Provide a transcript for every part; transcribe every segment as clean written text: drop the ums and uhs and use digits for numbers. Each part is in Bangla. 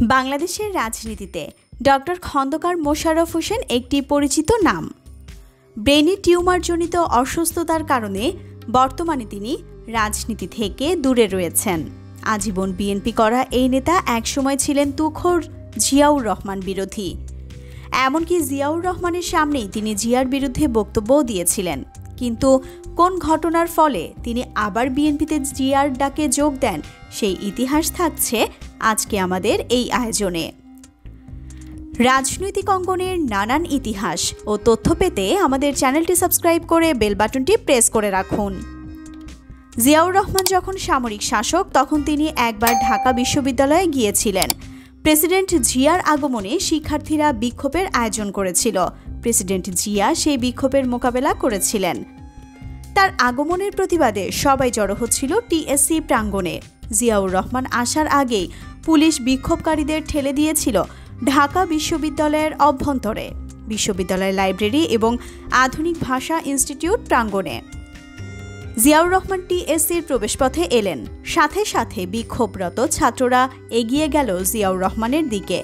বাংলাদেশের রাজনীতিতে ডক্টর খন্দকার মোশাররফ হোসেন একটি পরিচিত নাম। ব্রেনে টিউমারজনিত অসুস্থতার কারণে বর্তমানে তিনি রাজনীতি থেকে দূরে রয়েছেন। আজীবন বিএনপি করা এই নেতা একসময় ছিলেন তুখোড় জিয়াউর রহমান বিরোধী। এমনকি জিয়াউর রহমানের সামনেই তিনি জিয়ার বিরুদ্ধে বক্তব্যও দিয়েছিলেন। কিন্তু কোন ঘটনার ফলে তিনি আবার বিএনপিতে জিয়ার ডাকে যোগ দেন, সেই ইতিহাস থাকছে আজকে আমাদের এই আয়োজনে। রাজনৈতিক অঙ্গনের নানান ইতিহাস ও তথ্য পেতে আমাদের চ্যানেলটি সাবস্ক্রাইব করে বেল বাটনটি প্রেস করে রাখুন। জিয়াউর রহমান যখন সামরিক শাসক, তখন তিনি একবার ঢাকা বিশ্ববিদ্যালয়ে গিয়েছিলেন। প্রেসিডেন্ট জিয়ার আগমনে শিক্ষার্থীরা বিক্ষোভের আয়োজন করেছিল। প্রেসিডেন্ট জিয়া সেই বিক্ষোভের মোকাবেলা করেছিলেন। তার আগমনের প্রতিবাদে সবাই জড়ো হচ্ছিল টিএসসি প্রাঙ্গণে। জিয়াউর রহমান আসার আগেই পুলিশ বিক্ষোভকারীদের ঠেলে দিয়েছিল ঢাকা বিশ্ববিদ্যালয়ের অভ্যন্তরে, বিশ্ববিদ্যালয় লাইব্রেরি এবং আধুনিক ভাষা ইনস্টিটিউট প্রাঙ্গণে। জিয়াউর রহমান টিএসসির প্রবেশপথে এলেন। সাথে সাথে বিক্ষোভরত ছাত্ররা এগিয়ে গেল জিয়াউর রহমানের দিকে।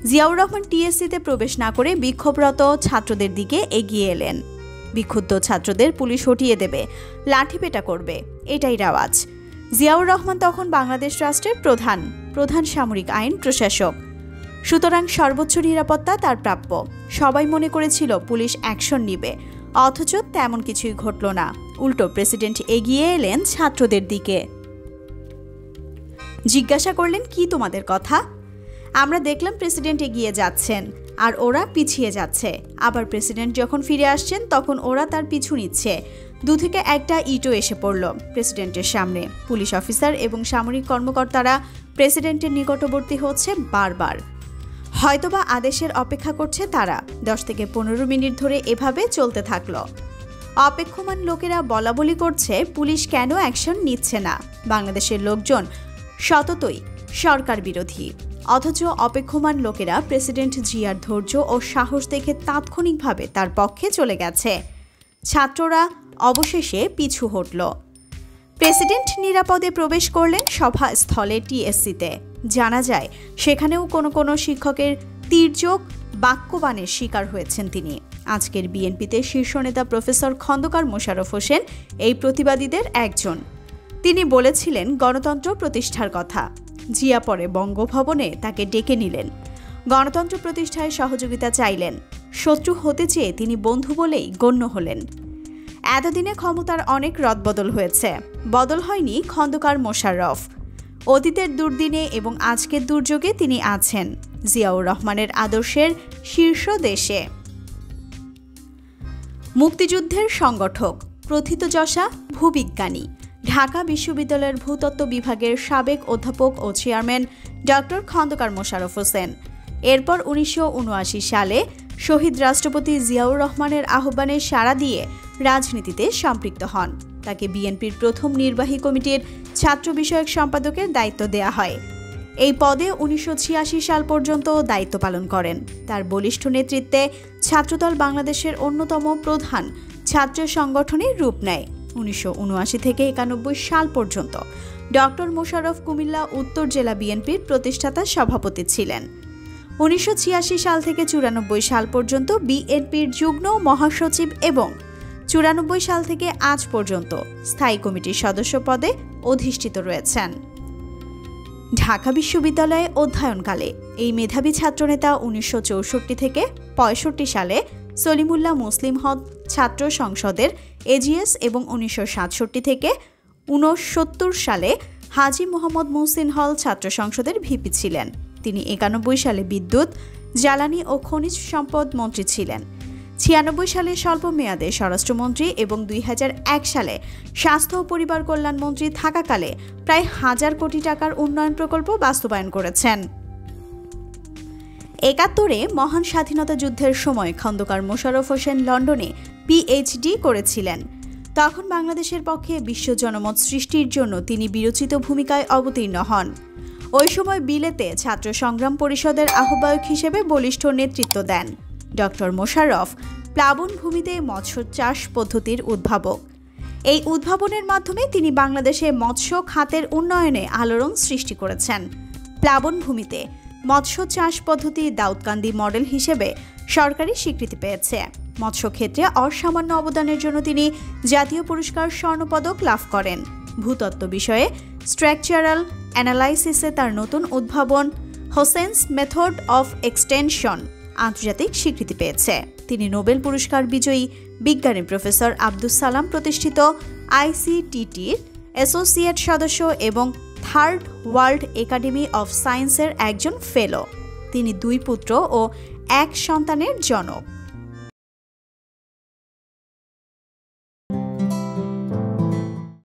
জিয়াউর রহমান টিএসসিতে প্রবেশ না করে বিক্ষোভরত ছাত্রদের দিকে এগিয়ে এলেন। বিক্ষুব্ধ ছাত্রদের পুলিশ হটিয়ে দেবে, লাঠিপেটা করবে, এটাই রেওয়াজ। জিয়াউর রহমান তখন বাংলাদেশ রাষ্ট্রের প্রধান সামরিক আইন প্রশাসক। সুতরাং সর্বোচ্চ নিরাপত্তা তার প্রাপ্য। সবাই মনে করেছিল পুলিশ অ্যাকশন নিবে, অথচ তেমন কিছুই ঘটল না। উল্টো প্রেসিডেন্ট এগিয়ে এলেন ছাত্রদের দিকে। জিজ্ঞাসা করলেন, কি তোমাদের কথা? আমরা দেখলাম প্রেসিডেন্ট এগিয়ে যাচ্ছেন আর ওরা পিছিয়ে যাচ্ছে। আবার প্রেসিডেন্ট যখন ফিরে আসছেন তখন ওরা তার পিছু নিচ্ছে। দু থেকে একটা ইটও এসে পড়ল প্রেসিডেন্টের সামনে। পুলিশ অফিসার এবং সামরিক কর্মকর্তারা প্রেসিডেন্টের নিকটবর্তী হচ্ছে বারবার। হয়তোবা আদেশের অপেক্ষা করছে তারা। 10 থেকে 15 মিনিট ধরে এভাবে চলতে থাকলো। অপেক্ষমান লোকেরা বলাবলি করছে পুলিশ কেন অ্যাকশন নিচ্ছে না। বাংলাদেশের লোকজন সততই সরকার বিরোধী, অথচ অপেক্ষমান লোকেরা প্রেসিডেন্ট জিয়ার ধৈর্য ও সাহস দেখে তাৎক্ষণিকভাবে তার পক্ষে চলে গেছে। ছাত্ররা অবশেষে পিছু হটল। প্রেসিডেন্ট নিরাপদে প্রবেশ করলেন সভাস্থলে টিএসসিতে। জানা যায় সেখানেও কোনো শিক্ষকের তীর্যক বাক্যবাণের শিকার হয়েছেন তিনি। আজকের বিএনপিতে শীর্ষ নেতা প্রফেসর খন্দকার মোশাররফ হোসেন এই প্রতিবাদীদের একজন। তিনি বলেছিলেন গণতন্ত্র প্রতিষ্ঠার কথা। জিয়া পরে বঙ্গভবনে তাকে ডেকে নিলেন, গণতন্ত্র প্রতিষ্ঠায় সহযোগিতা চাইলেন। শত্রু হতে চেয়ে তিনি বন্ধু বলেই গণ্য হলেন। এতদিনে ক্ষমতার অনেক রদবদল হয়েছে, বদল হয়নি খন্দকার মোশাররফ। অতীতের দুর্দিনে এবং আজকের দুর্যোগে তিনি আছেন জিয়াউর রহমানের আদর্শের শীর্ষ দেশে। মুক্তিযুদ্ধের সংগঠক, প্রথিতযশা ভূবিজ্ঞানী, ঢাকা বিশ্ববিদ্যালয়ের ভূতত্ত্ব বিভাগের সাবেক অধ্যাপক ও চেয়ারম্যান ডক্টর খন্দকার মোশাররফ হোসেন। এরপর 1979 সালে শহীদ রাষ্ট্রপতি জিয়াউর রহমানের আহ্বানে সাড়া দিয়ে রাজনীতিতে সম্পৃক্ত হন। তাকে বিএনপির প্রথম নির্বাহী কমিটির ছাত্র বিষয়ক সম্পাদকের দায়িত্ব দেয়া হয়। এই পদে 1986 সাল পর্যন্ত দায়িত্ব পালন করেন। তার বলিষ্ঠ নেতৃত্বে ছাত্রদল বাংলাদেশের অন্যতম প্রধান ছাত্র সংগঠনের রূপ নেয়। 1979 থেকে 91 সাল পর্যন্ত ডক্টর মোশাররফ কুমিল্লা উত্তর জেলা বিএনপির প্রতিষ্ঠাতা সভাপতি ছিলেন। 1986 সাল থেকে 94 সাল পর্যন্ত বিএনপির যুগ্ম মহাসচিব এবং 94 সাল থেকে আজ পর্যন্ত স্থায়ী কমিটির সদস্য পদে অধিষ্ঠিত রয়েছেন। ঢাকা বিশ্ববিদ্যালয়ে অধ্যয়নকালে এই মেধাবী ছাত্রনেতা 1964 থেকে 65 সালে সলিমুল্লাহ মুসলিম হল ছাত্র সংসদের এজিএস এবং 1967 থেকে 69 সালে হাজী মোহাম্মদ মুহসিন হল ছাত্র সংসদের ভিপি ছিলেন। তিনি 91 সালে বিদ্যুৎ, জ্বালানি ও খনিজ সম্পদ মন্ত্রী ছিলেন। 96 সালে স্বল্প মেয়াদে স্বরাষ্ট্রমন্ত্রী এবং 2001 সালে স্বাস্থ্য ও পরিবার কল্যাণ মন্ত্রী থাকাকালে প্রায় 1000 কোটি টাকার উন্নয়ন প্রকল্প বাস্তবায়ন করেছেন। 71-এ মহান স্বাধীনতা যুদ্ধের সময় খন্দকার মোশাররফ হোসেন লন্ডনে পিএইচডি করেছিলেন। তখন বাংলাদেশের পক্ষে বিশ্ব জনমত সৃষ্টির জন্য তিনি বিরচিত ভূমিকায় অবতীর্ণ হন। ওই সময় বিলেতে ছাত্র সংগ্রাম পরিষদের আহ্বায়ক হিসেবে বলিষ্ঠ নেতৃত্ব দেন। ডক্টর মোশাররফ প্লাবন ভূমিতে মৎস্য চাষ পদ্ধতির উদ্ভাবক। এই উদ্ভাবনের মাধ্যমে তিনি বাংলাদেশে মৎস্য খাতের উন্নয়নে আলোড়ন সৃষ্টি করেছেন। প্লাবন ভূমিতে মৎস্য চাষ পদ্ধতি দাউদকান্দি মডেল হিসেবে সরকারি স্বীকৃতি পেয়েছে। মৎস্য ক্ষেত্রে অসামান্য অবদানের জন্য তিনি জাতীয় পুরস্কার স্বর্ণপদক লাভ করেন। ভূতত্ত্ব বিষয়ে স্ট্রাকচারাল অ্যানালাইসিসে তার নতুন উদ্ভাবন হোসেনস মেথড অফ এক্সটেনশন আন্তর্জাতিক স্বীকৃতি পেয়েছে। তিনি নোবেল পুরস্কার বিজয়ী বিজ্ঞানী প্রফেসর আব্দুস সালাম প্রতিষ্ঠিত আইসিটিটির অ্যাসোসিয়েট সদস্য এবং থার্ড ওয়ার্ল্ড একাডেমি অফ সায়েন্সের একজন ফেলো। তিনি 2 পুত্র ও 1 সন্তানের জনক।